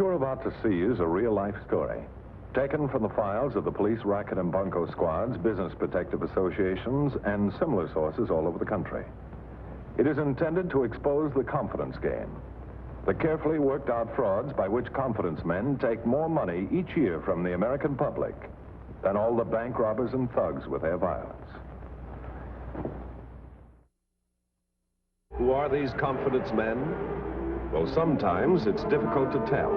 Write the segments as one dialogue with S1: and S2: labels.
S1: you're about to see is a real-life story, taken from the files of the police racket and bunco squads, business protective associations, and similar sources all over the country. It is intended to expose the confidence game, the carefully worked-out frauds by which confidence men take more money each year from the American public than all the bank robbers and thugs with their violence.
S2: Who are these confidence men? Well, sometimes it's difficult to tell.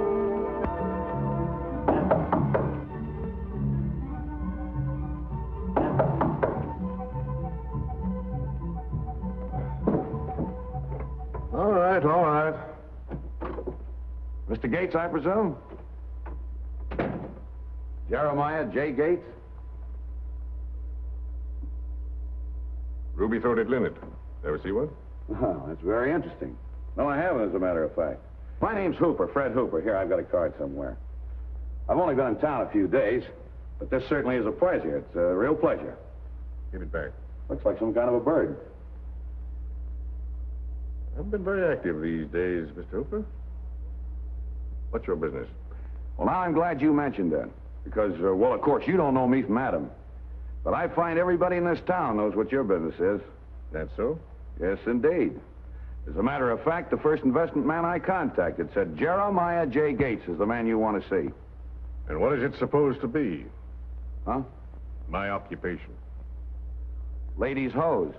S3: All right, all right. Mr. Gates, I presume? Jeremiah J. Gates?
S4: Ruby-throated linnet. Ever see one?
S3: Oh, that's very interesting. No, I haven't, as a matter of fact. My name's Hooper, Fred Hooper. Here, I've got a card somewhere. I've only been in town a few days, but this certainly is a pleasure. It's a real pleasure.
S4: Give it back.
S3: Looks like some kind of a bird.
S4: I've been very active these days, Mr. Hooper. What's your business?
S3: Well, now I'm glad you mentioned that. Because, well, of course, you don't know me from Adam. But I find everybody in this town knows what your business is.
S4: That's so?
S3: Yes, indeed. As a matter of fact, the first investment man I contacted said Jeremiah J. Gates is the man you want to see.
S4: And what is it supposed to be?
S3: Huh?
S4: My occupation.
S3: Ladies' hose.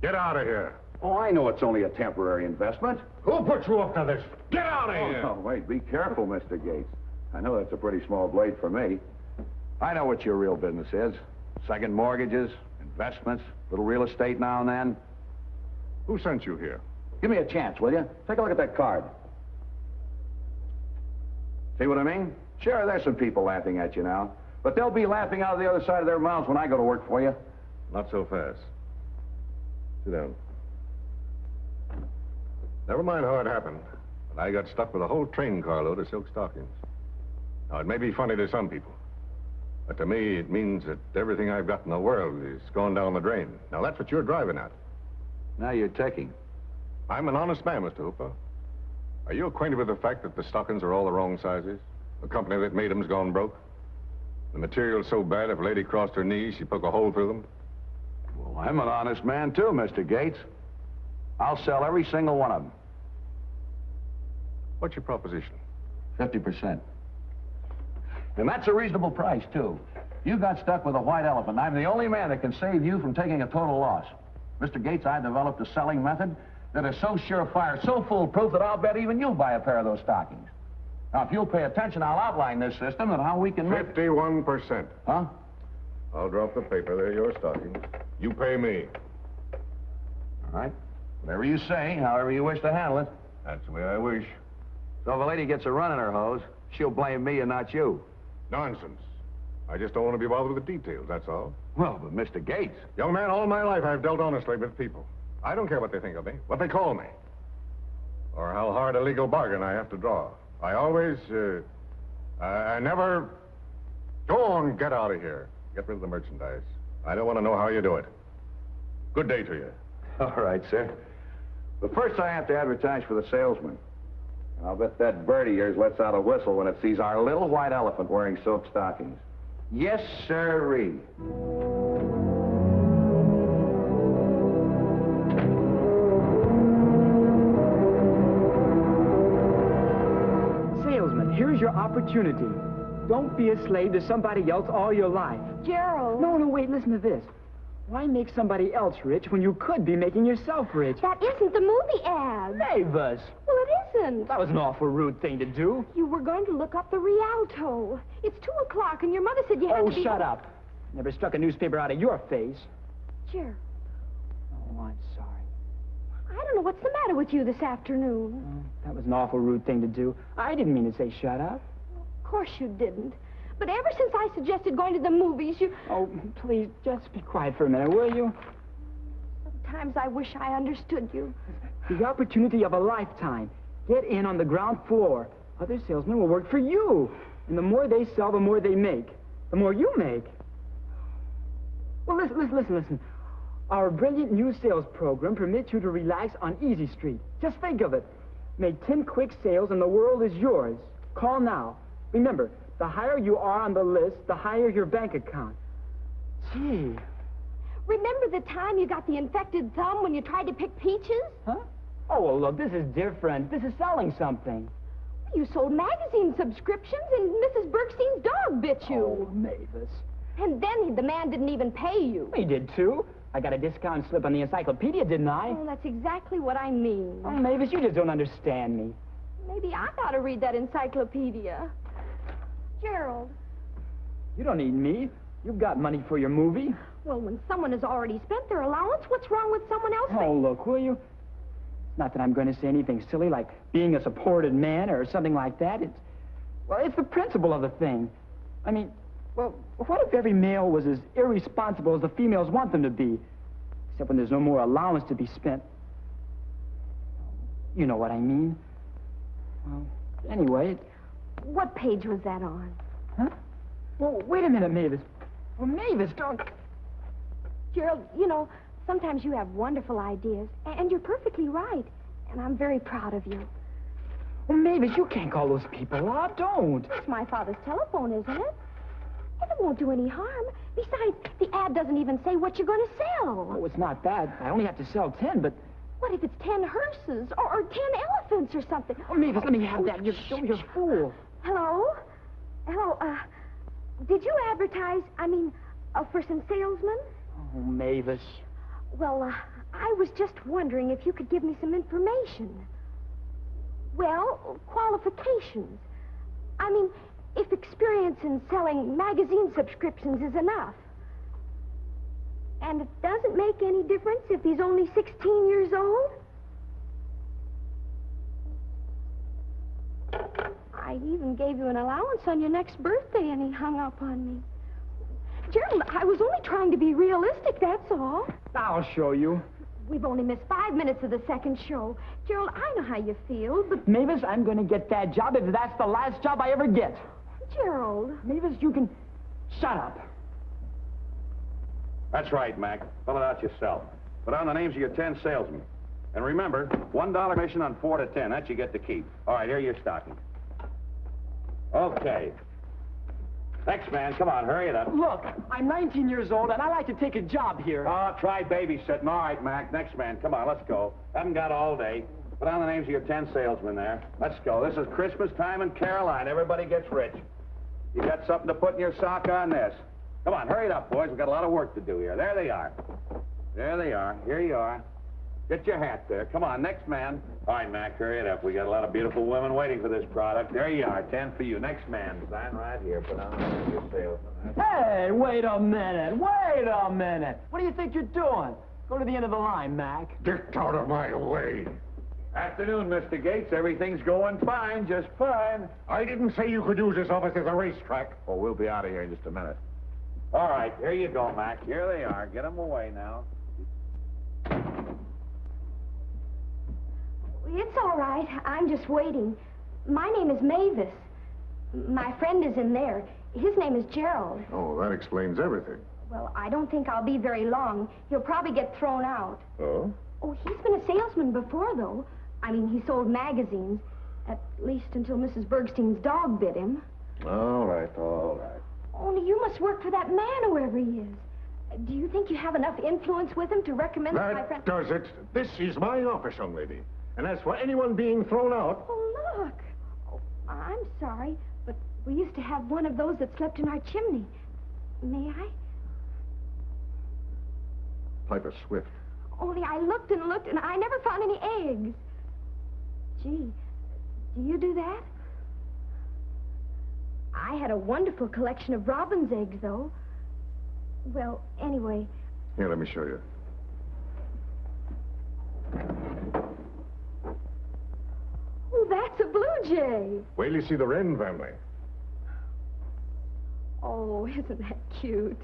S4: Get out of here.
S3: Oh, I know it's only a temporary investment.
S4: Who put you up to this? Get out of here!
S3: Oh, wait, be careful, Mr. Gates. I know that's a pretty small blade for me. I know what your real business is. Second mortgages, investments, little real estate now and then.
S4: Who sent you here?
S3: Give me a chance, will you? Take a look at that card. See what I mean? Sure, there's some people laughing at you now, but they'll be laughing out of the other side of their mouths when I go to work for you.
S4: Not so fast. Sit down. Never mind how it happened, but I got stuck with a whole train carload of silk stockings. Now, it may be funny to some people, but to me, it means that everything I've got in the world is going down the drain. Now, that's what you're driving at.
S3: Now you're taking.
S4: I'm an honest man, Mr. Hooper. Are you acquainted with the fact that the stockings are all the wrong sizes? The company that made them's gone broke. The material's so bad, if a lady crossed her knees, she'd poke a hole through them.
S3: Well, I'm an honest man, too, Mr. Gates. I'll sell every single one of them.
S4: What's your proposition?
S3: 50%. And that's a reasonable price, too. You got stuck with a white elephant. I'm the only man that can save you from taking a total loss. Mr. Gates, I developed a selling method that is so surefire, so foolproof, that I'll bet even you'll buy a pair of those stockings. Now, if you'll pay attention, I'll outline this system and how we can make...
S4: 51%.
S3: Huh?
S4: I'll drop the paper. They're your stockings. You pay me.
S3: All right. Whatever you say, however you wish to handle it.
S4: That's the way I wish.
S3: So if a lady gets a run in her hose, she'll blame me and not you.
S4: Nonsense. I just don't want to be bothered with the details, that's all.
S3: Well, but Mr. Gates...
S4: Young man, all my life I've dealt honestly with people. I don't care what they think of me, what they call me, or how hard a legal bargain I have to draw. I always, I never... Go on, get out of here. Get rid of the merchandise. I don't want to know how you do it. Good day to you.
S3: All right, sir. But first I have to advertise for the salesman. And I'll bet that bird of yours lets out a whistle when it sees our little white elephant wearing silk stockings. Yes, sirree.
S5: Salesman, here's your opportunity. Don't be a slave to somebody else all your life.
S6: Gerald.
S5: No, wait, listen to this. Why make somebody else rich when you could be making yourself rich?
S6: That isn't the movie ad.
S5: Mavis!
S6: Well, it isn't.
S5: That was an awful rude thing to do.
S6: You were going to look up the Rialto. It's 2 o'clock, and your mother said you had to be...
S5: Oh, shut up. Never struck a newspaper out of your face.
S6: Gerald.
S5: Oh, I'm sorry.
S6: I don't know what's the matter with you this afternoon.
S5: Oh, that was an awful rude thing to do. I didn't mean to say shut up.
S6: Of course you didn't. But ever since I suggested going to the movies, you...
S5: Oh, please, just be quiet for a minute, will you?
S6: Sometimes I wish I understood you.
S5: The opportunity of a lifetime. Get in on the ground floor. Other salesmen will work for you. And the more they sell, the more they make. The more you make. Well, listen. Our brilliant new sales program permits you to relax on Easy Street. Just think of it. Make 10 quick sales and the world is yours. Call now. Remember, the higher you are on the list, the higher your bank account. Gee.
S6: Remember the time you got the infected thumb when you tried to pick peaches?
S5: Huh? Oh, well, look, this is different. This is selling something.
S6: You sold magazine subscriptions and Mrs. Bergstein's dog bit you.
S5: Oh, Mavis.
S6: And then the man didn't even pay you.
S5: He did, too. I got a discount slip on the encyclopedia, didn't I?
S6: Oh, that's exactly what I mean.
S5: Oh, Mavis, you just don't understand me.
S6: Maybe I ought to read that encyclopedia. Gerald.
S5: You don't need me. You've got money for your movie.
S6: Well, when someone has already spent their allowance, what's wrong with someone else?
S5: Oh, look, will you? Not that I'm going to say anything silly like being a supported man or something like that. It's the principle of the thing. I mean, well, what if every male was as irresponsible as the females want them to be? Except when there's no more allowance to be spent. You know what I mean. Well, anyway...
S6: What page was that on?
S5: Huh? Well, wait a minute, Mavis. Well, Mavis, don't...
S6: Gerald, you know, sometimes you have wonderful ideas, and you're perfectly right. And I'm very proud of you.
S5: Well, Mavis, you can't call those people out. Don't.
S6: It's my father's telephone, isn't it? And it won't do any harm. Besides, the ad doesn't even say what you're going to sell.
S5: Oh, it's not bad. I only have to sell 10, but...
S6: What if it's 10 hearses or 10 elephants or something?
S5: Oh, Mavis, let me have that. You're a fool.
S6: Hello? Hello, did you advertise, for some salesmen?
S5: Oh, Mavis.
S6: Well, I was just wondering if you could give me some information. Well, qualifications. If experience in selling magazine subscriptions is enough. And it doesn't make any difference if he's only 16 years old? I even gave you an allowance on your next birthday, and he hung up on me. Gerald, I was only trying to be realistic, that's all.
S5: I'll show you.
S6: We've only missed 5 minutes of the second show. Gerald, I know how you feel, but...
S5: Mavis, I'm going to get that job if that's the last job I ever get.
S6: Gerald.
S5: Mavis, you can... Shut up.
S3: That's right, Mac. Fill it out yourself. Put down the names of your 10 salesmen. And remember, $1 commission on 4 to 10. That you get to keep. All right, here are your stockings. Okay. Next man, come on, hurry it up.
S5: Look, I'm 19 years old, and I like to take a job here.
S3: Oh, try babysitting. All right, Mac. Next man, come on, let's go. Haven't got all day. Put down the names of your 10 salesmen there. Let's go. This is Christmas time in Carolina. Everybody gets rich. You got something to put in your sock on this. Come on, hurry it up, boys. We've got a lot of work to do here. There they are. There they are. Here you are. Get your hat there. Come on, next man. All right, Mac, hurry it up. We got a lot of beautiful women waiting for this product. There you are, 10 for you. Next man, sign right here. Put on your salesman.
S5: Hey, wait a minute. Wait a minute. What do you think you're doing? Go to the end of the line, Mac.
S4: Get out of my way.
S3: Afternoon, Mr. Gates. Everything's going fine, just fine.
S4: I didn't say you could use this office as a racetrack.
S3: Oh, we'll be out of here in just a minute. All right, here you go, Mac. Here they are. Get them away now.
S6: It's all right. I'm just waiting. My name is Mavis. My friend is in there. His name is Gerald.
S4: Oh, that explains everything.
S6: Well, I don't think I'll be very long. He'll probably get thrown out.
S4: Oh?
S6: Oh, he's been a salesman before, though. He sold magazines. At least until Mrs. Bergstein's dog bit him.
S4: All right, all right.
S6: Only you must work for that man, whoever he is. Do you think you have enough influence with him to recommend my friend...
S4: That does it. This is my office, young lady. And as for anyone being thrown out...
S6: Oh, look. Oh, I'm sorry, but we used to have one of those that slept in our chimney. May I?
S4: Piper Swift.
S6: Only I looked and looked, and I never found any eggs. Gee, do you do that? I had a wonderful collection of robin's eggs, though. Well, anyway...
S4: Here, let me show you.
S6: Oh, that's a blue jay.
S4: Wait till you see the Wren family.
S6: Oh, isn't that cute?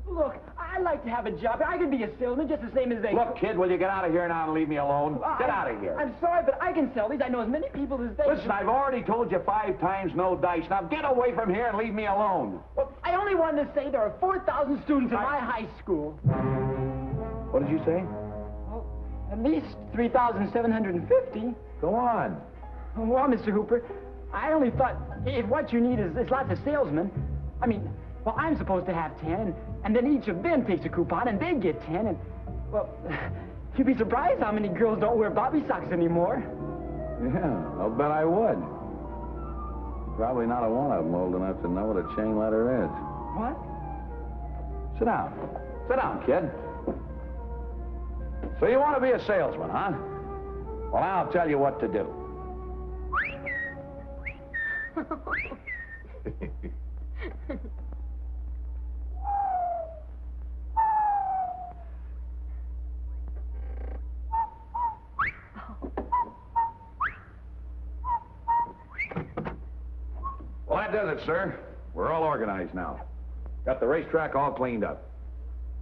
S5: Look, I'd like to have a job. I could be a salesman just the same as they...
S3: Look, kid, will you get out of here now and leave me alone? Get out of here.
S5: I'm sorry, but I can sell these. I know as many people as they...
S3: Listen, I've already told you 5 times no dice. Now get away from here and leave me alone.
S5: Well, I only wanted to say there are 4,000 students in my high school.
S3: What did you say?
S5: Well, At least 3,750.
S3: Go on.
S5: Well, Mr. Hooper, I only thought if what you need is lots of salesmen, I mean, well, I'm supposed to have 10, and then each of them takes a coupon, and they get 10, and, well, you'd be surprised how many girls don't wear bobby socks anymore.
S3: Yeah, I'll bet I would. Probably not a one of them old enough to know what a chain letter is.
S5: What?
S3: Sit down. Sit down, kid. So you want to be a salesman, huh? Well, I'll tell you what to do. Well, that does it, sir. We're all organized now. Got the racetrack all cleaned up.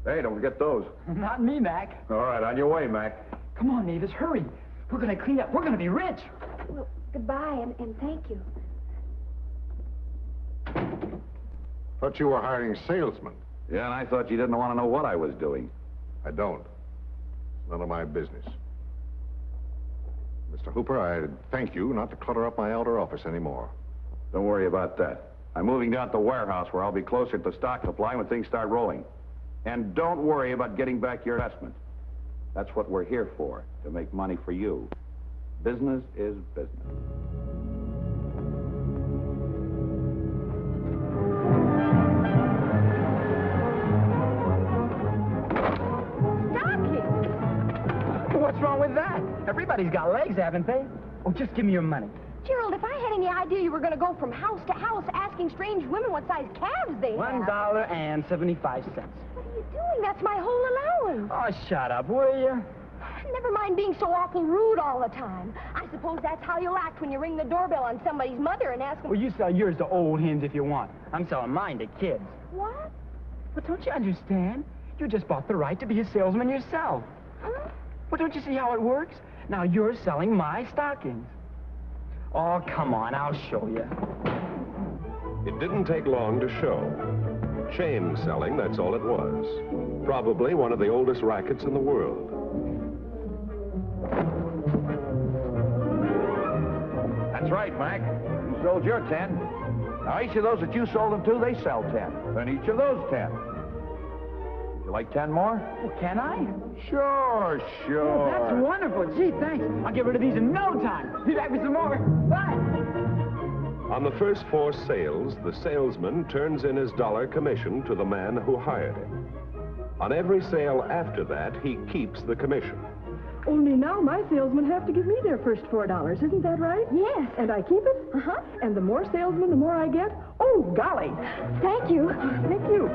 S3: Hey, don't forget those.
S5: Not me, Mac.
S3: All right, on your way, Mac.
S5: Come on, Mavis, hurry. We're going to clean up. We're going to be rich.
S6: Well, goodbye, and thank you.
S4: Thought you were hiring salesmen.
S3: Yeah, and I thought you didn't want to know what I was doing.
S4: I don't. It's none of my business. Mr. Hooper, I thank you not to clutter up my outer office anymore.
S3: Don't worry about that. I'm moving down to the warehouse where I'll be closer to the stock supply when things start rolling. And don't worry about getting back your investment. That's what we're here for, to make money for you. Business is business.
S6: Stockings!
S5: What's wrong with that? Everybody's got legs, haven't they? Oh, just give me your money.
S6: Gerald, if I had any idea you were going to go from house to house asking strange women what size calves they have...
S5: $1.75.
S6: What are you doing? That's my whole allowance.
S5: Oh, shut up, will you?
S6: Never mind being so awful rude all the time. I suppose that's how you'll act when you ring the doorbell on somebody's mother and ask them...
S5: Well, you sell yours to old hens if you want. I'm selling mine to kids.
S6: What?
S5: But don't you understand? You just bought the right to be a salesman yourself.
S6: Huh?
S5: Well, don't you see how it works? Now you're selling my stockings. Oh, come on, I'll show you.
S2: It didn't take long to show. Chain selling, that's all it was. Probably one of the oldest rackets in the world.
S3: That's right, Mac. You sold your 10. Now, each of those that you sold them to, they sell 10. Then each of those 10. Would you like 10 more?
S5: Well, can I?
S3: Sure.
S5: Oh, that's wonderful. Gee, thanks. I'll get rid of these in no time. Be back with some more. Bye.
S2: On the first 4 sales, the salesman turns in his dollar commission to the man who hired him. On every sale after that, he keeps the commission.
S7: Only now my salesmen have to give me their first $4. Isn't that right?
S6: Yes.
S7: And I keep it?
S6: Uh-huh.
S7: And the more salesmen, the more I get? Oh, golly.
S6: Thank you.
S7: Thank you.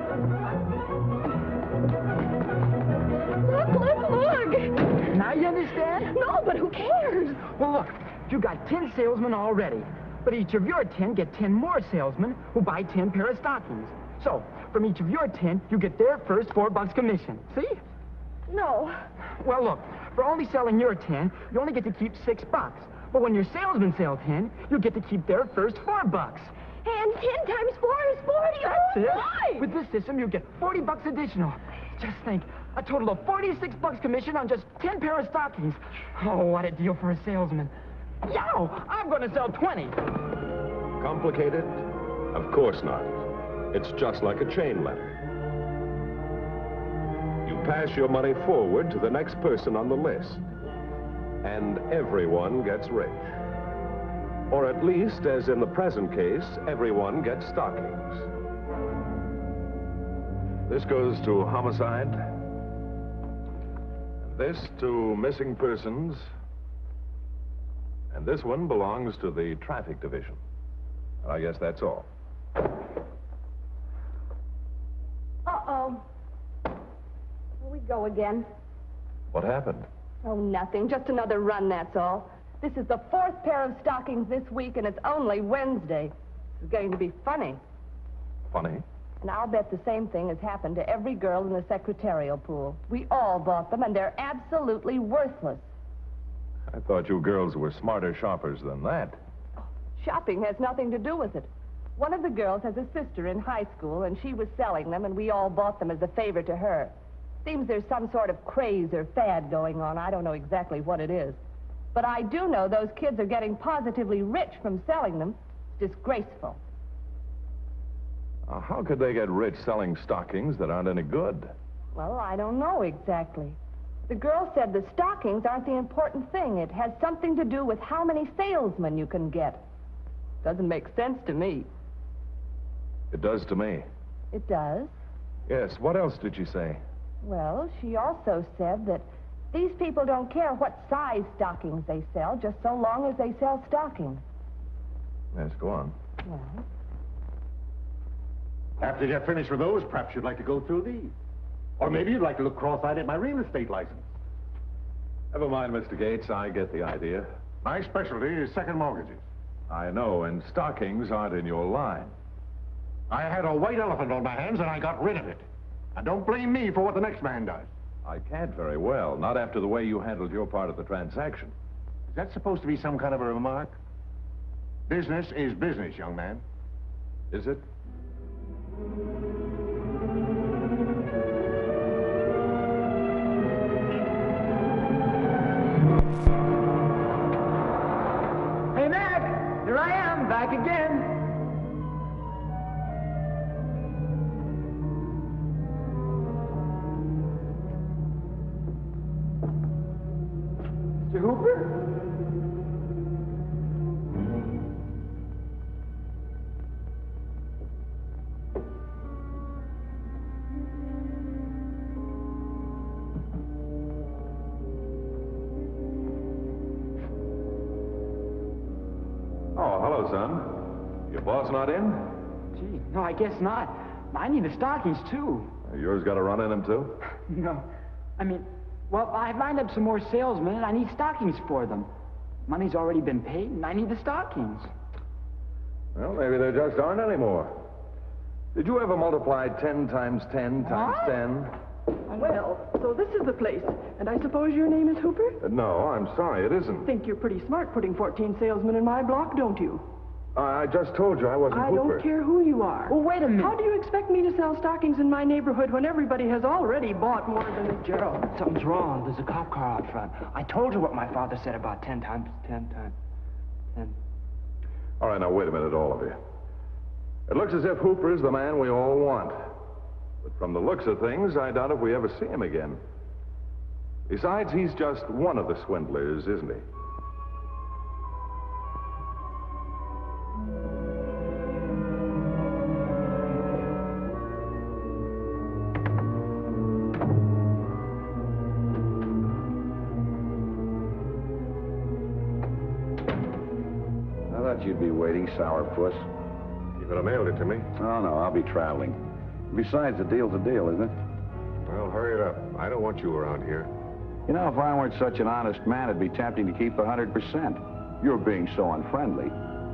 S6: Look.
S5: Now you understand?
S6: No, but who cares?
S5: Well, look, you got 10 salesmen already. But each of your 10 get 10 more salesmen who buy 10 pair of stockings. So, from each of your 10, you get their first $4 commission. See?
S6: No.
S5: Well, look, for only selling your 10, you only get to keep $6. But when your salesmen sell 10, you get to keep their first $4.
S6: And 10 times 4 is 40.
S5: That's
S6: Oh,
S5: it.
S6: my.
S5: With this system, you get $40 additional. Just think, a total of $46 commission on just 10 pair of stockings. Oh, what a deal for a salesman. Yow! I'm going to sell 20.
S2: Complicated? Of course not. It's just like a chain letter. You pass your money forward to the next person on the list. And everyone gets rich. Or at least, as in the present case, everyone gets stockings. This goes to homicide. And this to missing persons. And this one belongs to the traffic division. I guess that's all.
S6: Uh-oh. Here we go again.
S2: What happened?
S6: Oh, nothing. Just another run, that's all. This is the 4th pair of stockings this week, and it's only Wednesday. It's going to be funny.
S2: Funny?
S6: And I'll bet the same thing has happened to every girl in the secretarial pool. We all bought them, and they're absolutely worthless.
S1: I thought you girls were smarter shoppers than that.
S6: Shopping has nothing to do with it. One of the girls has a sister in high school, and she was selling them, and we all bought them as a favor to her.
S8: Seems there's some sort of craze or fad going on. I don't know exactly what it is. But I do know those kids are getting positively rich from selling them. It's disgraceful.
S1: How could they get rich selling stockings that aren't any good?
S8: Well, I don't know exactly. The girl said the stockings aren't the important thing. It has something to do with how many salesmen you can get. Doesn't make sense to me.
S1: It does to me.
S8: It does?
S1: Yes, what else did she say?
S8: Well, she also said that these people don't care what size stockings they sell, just so long as they sell stockings.
S1: Yes, go on.
S8: Well,
S9: After you get finished with those, perhaps you'd like to go through these. Or maybe you'd like to look cross-eyed at my real estate license.
S1: Never mind, Mr. Gates. I get the idea.
S4: My specialty is second mortgages.
S1: I know, and stockings aren't in your line.
S4: I had a white elephant on my hands, and I got rid of it. And don't blame me for what the next man does.
S1: I can't very well, not after the way you handled your part of the transaction.
S4: Is that supposed to be some kind of a remark? Business is business, young man.
S1: Is it?
S5: Hey, Mac! Here I am, back again. Mr. Hooper?
S1: Oh, hello, son. Your boss not in?
S5: Gee, no, I guess not. I need the stockings, too.
S1: Yours got a run in him, too?
S5: No. I mean, well, I've lined up some more salesmen, and I need stockings for them. Money's already been paid, and I need the stockings.
S1: Well, maybe there just aren't any more. Did you ever multiply 10 times 10 times
S7: What?
S1: 10?
S7: Well, so this is the place. And I suppose your name is Hooper?
S1: No, I'm sorry, it isn't.
S7: Think you're pretty smart putting 14 salesmen in my block, don't you?
S1: I just told you I wasn't
S7: I
S1: Hooper.
S7: don't care who you are.
S5: Well, wait a minute.
S7: How do you expect me to sell stockings in my neighborhood when everybody has already bought more than they...
S5: Gerald, something's wrong. There's a cop car out front. I told you what my father said about 10 times 10 times 10.
S1: All right, now, wait a minute, all of you. It looks as if Hooper is the man we all want. But from the looks of things, I doubt if we ever see him again. Besides, he's just one of the swindlers, isn't he?
S3: I thought you'd be waiting, sourpuss.
S4: You could have mailed it to me.
S3: Oh, no, I'll be traveling. Besides, the deal's a deal, isn't it?
S4: Well, hurry it up. I don't want you around here.
S3: You know, if I weren't such an honest man, it'd be tempting to keep 100%. You're being so unfriendly.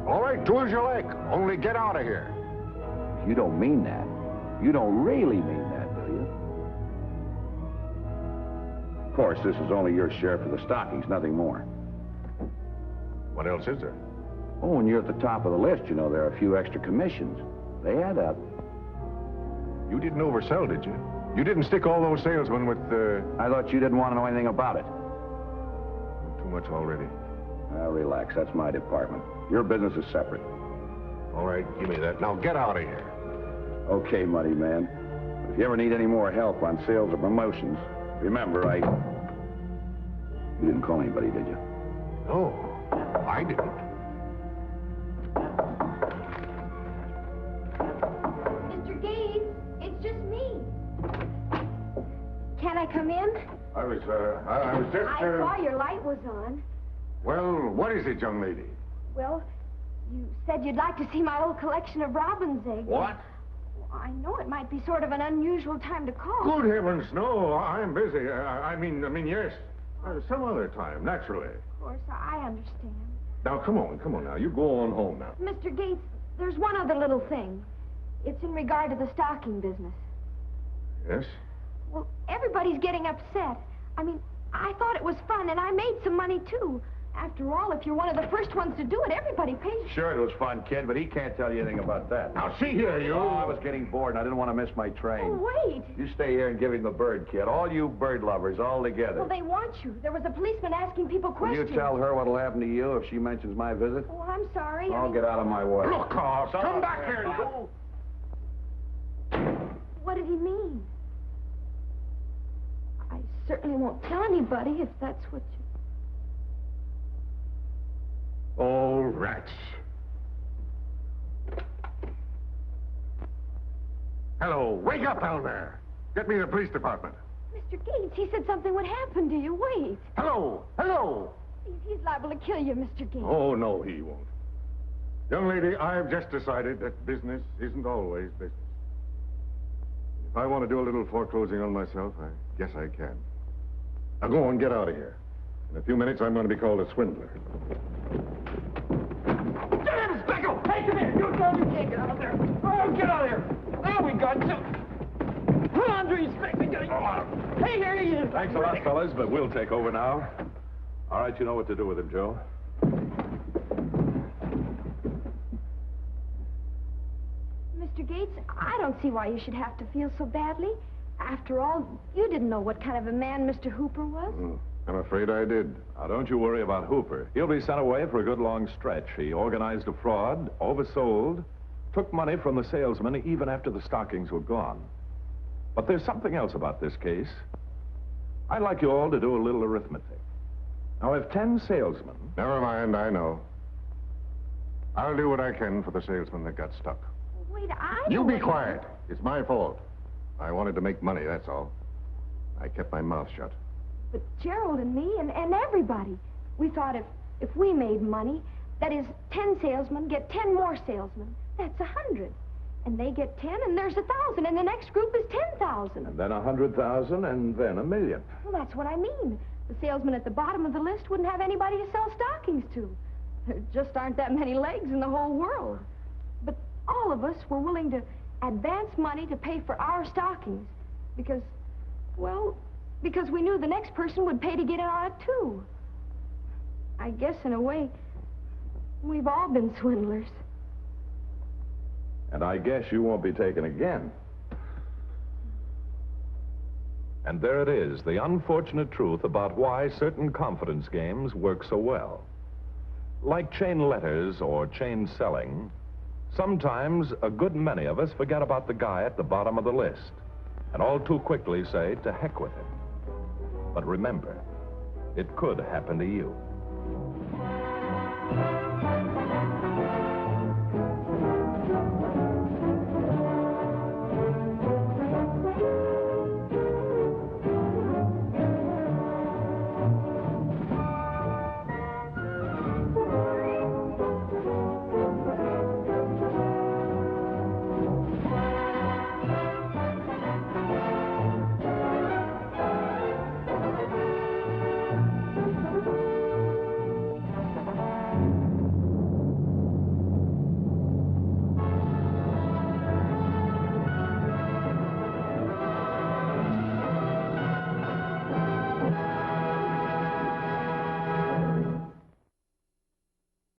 S4: All right, do as you like. Only get out of here.
S3: You don't mean that. You don't really mean that, do you? Of course, this is only your share for the stockings, nothing more.
S4: What else is there?
S3: Oh, when you're at the top of the list, you know, there are a few extra commissions. They add up.
S4: You didn't oversell, did you? You didn't stick all those salesmen with,
S3: I thought you didn't want to know anything about it.
S4: Too much already.
S3: Now, relax. That's my department. Your business is separate.
S4: All right, give me that. Now get out of here.
S3: Okay, money man. If you ever need any more help on sales or promotions, remember, You didn't call anybody, did you?
S4: No, I didn't.
S6: Mr. Gates, it's just me. Can I come in?
S4: I was just,
S6: I saw your light was on.
S4: Well, what is it, young lady?
S6: Well, you said you'd like to see my old collection of robin's eggs.
S4: What?
S6: I know it might be sort of an unusual time to call.
S4: Good heavens, no, I'm busy. I mean, yes. Some other time, naturally.
S6: Of course, I understand.
S4: Now, come on now. You go on home now.
S6: Mr. Gates, there's one other little thing. It's in regard to the stocking business.
S4: Yes?
S6: Well, everybody's getting upset. I mean, I thought it was fun, and I made some money, too. After all, if you're one of the first ones to do it, everybody pays.
S3: Sure, it was fun, kid, but he can't tell you anything about that.
S9: Now, see here, you.
S3: Oh, I was getting bored, and I didn't want to miss my train.
S6: Oh, wait.
S3: You stay here and give him the bird, kid. All you bird lovers, all together.
S6: Well, they want you. There was a policeman asking people
S3: Will
S6: questions.
S3: you tell her what'll happen to you if she mentions my visit?
S6: Oh, I'm sorry.
S3: I'll get out of my way.
S9: Look off. Come back here, you.
S6: What did he mean? I certainly won't tell anybody if that's what you...
S9: All right. Hello, wake up down there.
S4: Get me the police department.
S6: Mr. Gates, he said something would happen to you. Wait.
S9: Hello, hello.
S6: He's liable to kill you, Mr. Gates.
S4: Oh, no, he won't. Young lady, I've just decided that business isn't always business. If I want to do a little foreclosing on myself, I guess I can. Now go on, get out of here. In a few minutes, I'm going to be called a swindler.
S5: Damn, Speckle! Hey, come here! You can't get out of there! Oh, get out of here! Now we got you! Come on, Drew, Hey, here he is!
S1: Thanks a lot, fellas, but we'll take over now. All right, you know what to do with him, Joe.
S6: Mr. Gates, I don't see why you should have to feel so badly. After all, you didn't know what kind of a man Mr. Hooper was.
S4: I'm afraid I did.
S1: Now, don't you worry about Hooper. He'll be sent away for a good long stretch. He organized a fraud, oversold, took money from the salesman even after the stockings were gone. But there's something else about this case. I'd like you all to do a little arithmetic. Now, if 10 salesmen...
S4: Never mind, I know. I'll do what I can for the salesman that got stuck.
S6: Wait, I
S4: You
S6: know
S4: be
S6: what-
S4: quiet. It's my fault. I wanted to make money, that's all. I kept my mouth shut.
S6: But Gerald and me and everybody, we thought if we made money, that is, 10 salesmen get 10 more salesmen. That's 100. And they get 10, and there's 1,000, and the next group is 10,000.
S1: And then 100,000, and then 1 million.
S6: Well, that's what I mean. The salesman at the bottom of the list wouldn't have anybody to sell stockings to. There just aren't that many legs in the whole world. But all of us were willing to advance money to pay for our stockings because, well, because we knew the next person would pay to get on it, too. I guess, in a way, we've all been swindlers.
S1: And I guess you won't be taken again. And there it is, the unfortunate truth about why certain confidence games work so well. Like chain letters or chain selling, sometimes a good many of us forget about the guy at the bottom of the list and all too quickly say, to heck with him. But remember, it could happen to you.